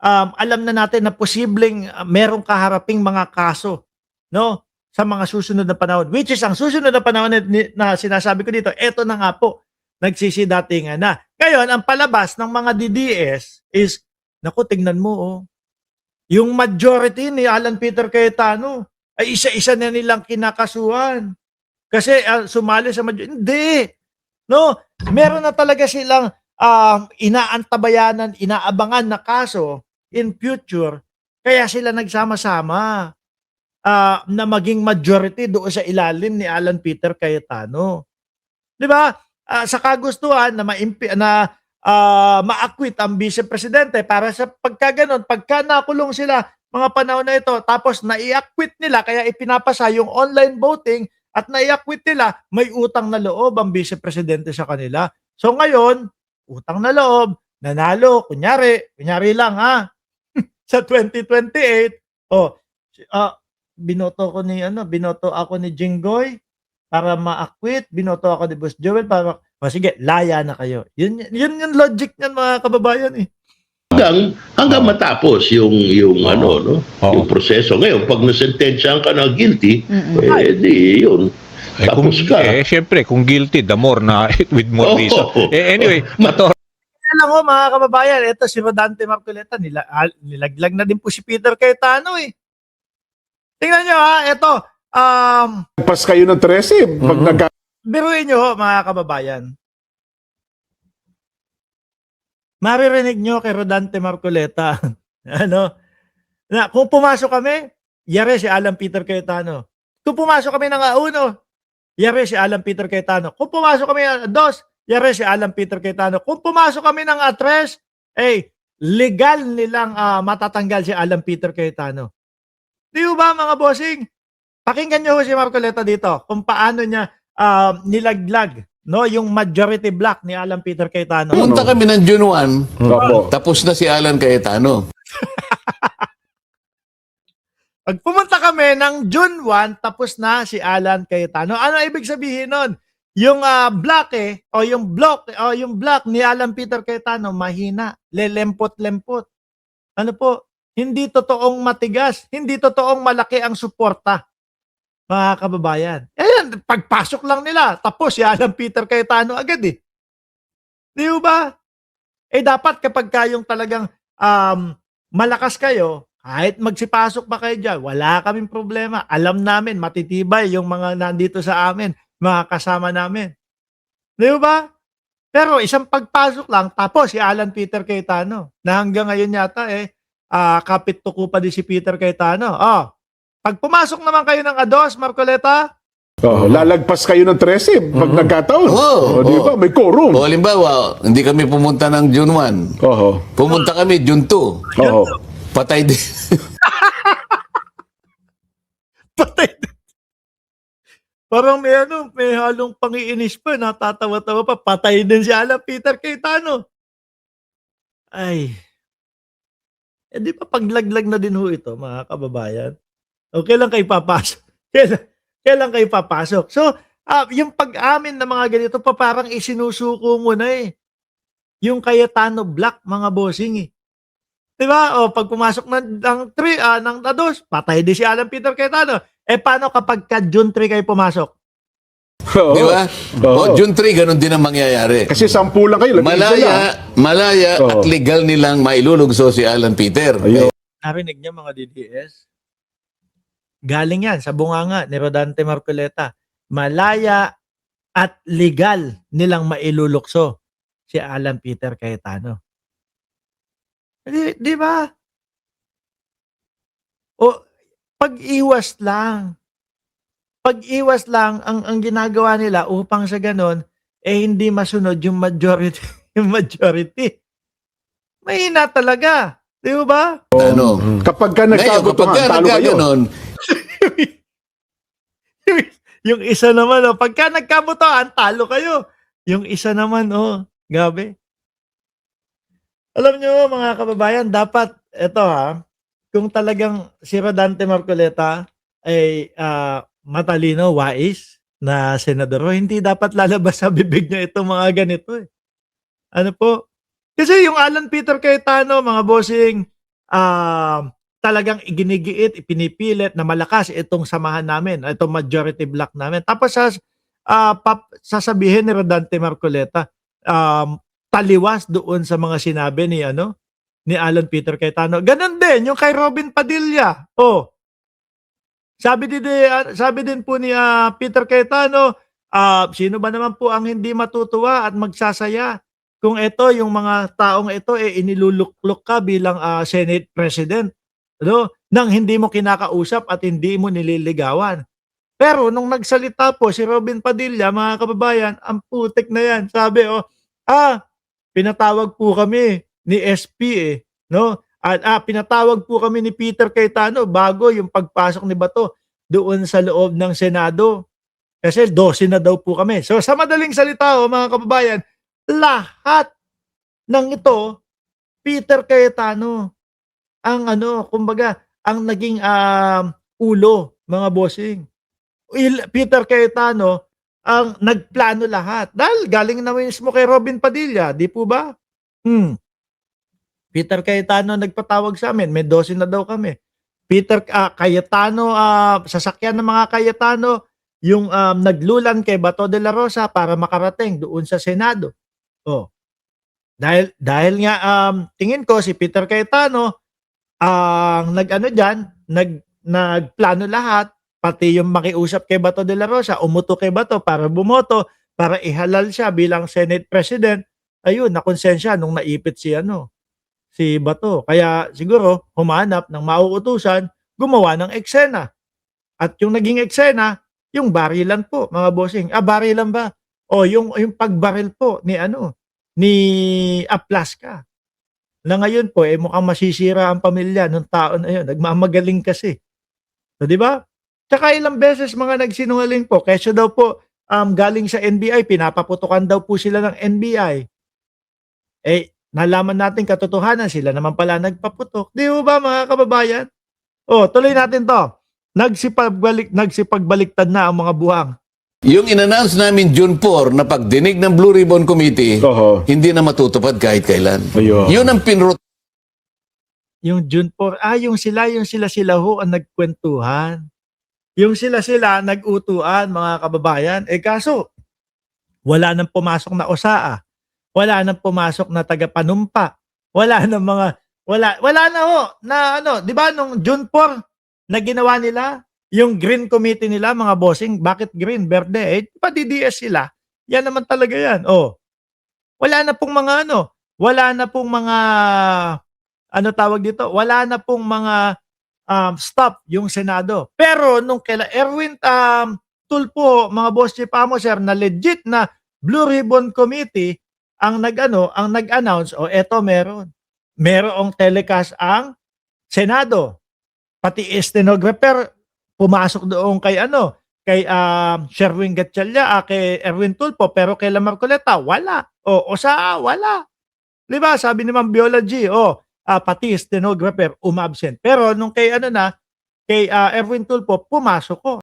alam na natin na posibleng merong kaharaping mga kaso, no? Sa mga susunod na panahon. Which is ang susunod na panahon na sinasabi ko dito, eto na nga po, nagsisidatingan na. Ngayon, ang palabas ng mga DDS is, naku, tingnan mo, oh. Yung majority ni Alan Peter Cayetano ay isa-isa na nilang kinakasuhan. Kasi sumali sa majority. Hindi. No, meron na talaga silang inaantabayanan, inaabangan na kaso in future. Kaya sila nagsama-sama na maging majority doon sa ilalim ni Alan Peter Cayetano. 'Di ba? Sa kagustuhan na ma-acquit ang vice presidente para sa pagkaganon, pagka nakulong sila mga panahon na ito, tapos nai-acquit nila, kaya ipinapasa yung online voting at nai-acquit nila, may utang na loob ang vice presidente sa kanila. So ngayon, utang na loob, nanalo, kunyari lang ha, sa 2028, binoto ako ni Jinggoy para ma-acquit, binoto ako ni Boss Joel para sige, laya na kayo. Yun yung logic niyan, mga kababayan eh. Hanggang matapos yung yung proseso. Ngayon, pag nasentensyahan ka na guilty, di yun. Tapos syempre, kung guilty, the more na with more reason. Anyway, alam mo, mga kababayan, ito si Rodante Marcoleta, nilaglag na din po si Peter Cayetano eh. Tingnan nyo ha, ito. Pas kayo ng 13. Pag Biruin nyo, mga kababayan. Maririnig nyo kay Rodante Marcoleta. Na kung pumasok kami, yari si Alan Peter Cayetano. Kung pumasok kami ng A1, yari si Alan Peter Cayetano. Kung pumasok kami ng A2, yari si Alan Peter Cayetano. Kung pumasok kami ng A3, legal nilang matatanggal si Alan Peter Cayetano. Di ba, mga bossing? Pakinggan nyo si Marcoleta dito kung paano niya nilaglag yung majority block ni Alan Peter Cayetano. Pumunta kami ng June 1, tapos na si Alan Cayetano. Pag pumunta kami ng June 1, tapos na si Alan Cayetano. Ano ibig sabihin nun? Yung block yung block ni Alan Peter Cayetano mahina, lelempot-lempot. Ano po? Hindi totoong matigas, hindi totoong malaki ang suporta. Mga kababayan. Ayan, pagpasok lang nila, tapos si Alan Peter Cayetano agad eh. Di ba? Dapat kapag kayong talagang malakas kayo, kahit magsipasok pa kayo dyan, wala kaming problema. Alam namin, matitibay yung mga nandito sa amin, mga kasama namin. Di ba? Pero isang pagpasok lang, tapos si Alan Peter Cayetano, na hanggang ngayon yata kapit tuko pa din si Peter Cayetano. Pag pumasok naman kayo ng A2, Marcoleta, lalagpas kayo ng 13 pag nagkataon. Di ba? May quorum. O halimbawa, hindi kami pumunta ng June 1. Pumunta kami June 2. Patay din. patay din. Parang may halong pangiinis pa, natatawa-tawa pa, patay din si Alan Peter Cayetano. Ay. Di ba paglaglag na din ho ito, mga kababayan? Kailan kayo papasok? Kailan kayo papasok? So, yung pag-amin ng mga ganito pa parang isinusuko mo na eh. Yung Cayetano Black, mga bossing eh. Diba? Pag pumasok ng A2, patay din si Alan Peter Cayetano. Paano kapag June 3 kayo pumasok? Di ba? June 3, ganun din ang mangyayari. Kasi 10 lang kayo. Malaya at legal nilang mailulugso si Alan Peter. Narinig niyo, mga DDS? Galing yan sa bunganga ni Rodante Marcoleta. Malaya at legal nilang mailulukso si Alan Peter Cayetano. Di ba? Pag-iwas lang. Pag-iwas lang ang ginagawa nila upang sa ganon, hindi masunod yung majority. Yung majority. Mahina talaga. Di ba? Kapag ka nagkagutuhan, talo kayo. Yung isa naman, pagka nagkabutuhan, talo kayo. Yung isa naman, gabi. Alam nyo, mga kababayan, dapat, kung talagang si Rodante Marcoleta ay matalino, wais na senador, hindi dapat lalabas sa bibig niya itong mga ganito eh. Ano po? Kasi yung Alan Peter Cayetano, mga bossing, talagang iginigiit, ipinipilit na malakas itong samahan namin, itong majority block namin. Tapos sasabihin ni Rodante Marcoleta, taliwas doon sa mga sinabi ni ni Alan Peter Cayetano. Ganon din yung kay Robin Padilla. Sabi din po ni Peter Cayetano, sino ba naman po ang hindi matutuwa at magsasaya kung ito, yung mga taong ito, iniluluklok ka bilang Senate President, nang hindi mo kinakausap at hindi mo nililigawan. Pero nung nagsalita po si Robin Padilla, mga kababayan, ang putik na yan. Sabi, pinatawag po kami ni SP At pinatawag po kami ni Peter Cayetano bago yung pagpasok ni Bato doon sa loob ng Senado. Kasi 12 na daw po kami. So sa madaling salita, mga kababayan, lahat ng ito, Peter Cayetano, ang kumbaga, ang naging ulo, mga bossing. Peter Cayetano, ang nagplano lahat. Dahil galing na mismo kay Robin Padilla, di po ba? Peter Cayetano nagpatawag sa amin, may 12 na daw kami. Peter Cayetano, sasakyan ng mga Cayetano, yung naglulan kay Bato de la Rosa para makarating doon sa Senado. Dahil nga tingin ko si Peter Cayetano ang nagplano lahat, pati yung makiusap kay Bato de la Rosa, umuto kay Bato para bumoto, para ihalal siya bilang Senate President. Ayun, nakonsensya nung naipit si Bato. Kaya siguro humanap ng mauutusan, gumawa ng eksena. At yung naging eksena, yung barilan po, mga bossing. Barilan ba? Yung pagbaril po ni Aplaska. Na ngayon po, mukhang masisira ang pamilya ng tao na yun. Nagmamagaling kasi. So, di ba? Tsaka ilang beses mga nagsinungaling po. Kesyo daw po, galing sa NBI, pinapaputukan daw po sila ng NBI. Nalaman natin katotohanan, sila naman pala nagpaputok. Di ba mga kababayan? Tuloy natin to. Nagsipagbaliktad na ang mga buwang. Yung in-announce namin June 4 na pagdinig ng Blue Ribbon Committee, hindi na matutupad kahit kailan. Ayun. Yun ang pinrot. Yung June 4, yung sila ho ang nagkwentuhan. Yung sila nag-utuan, mga kababayan. Kaso, wala nang pumasok na OSAA. Wala nang pumasok na taga-panumpa. Wala na ho, di ba nung June 4 na ginawa nila, yung Green Committee nila, mga bossing, bakit green, verde? Pa DDS sila. Yan naman talaga yan. Wala na pong mga wala na pong mga, tawag dito? Wala na pong mga stop yung Senado. Pero nung kaila Erwin Tulfo, mga boss chief sir, na legit na Blue Ribbon Committee, ang nag-announce, eto merong telecast ang Senado. Pati stenographer, pumasok doon kay Sherwin Gatchalian, kay Erwin Tulfo, pero kay Marcoleta, wala. OSAA, wala. Diba? Sabi ni Ma'am Viola G, pati stenographer, umabsent. Pero nung kay kay Erwin Tulfo, pumasok ko.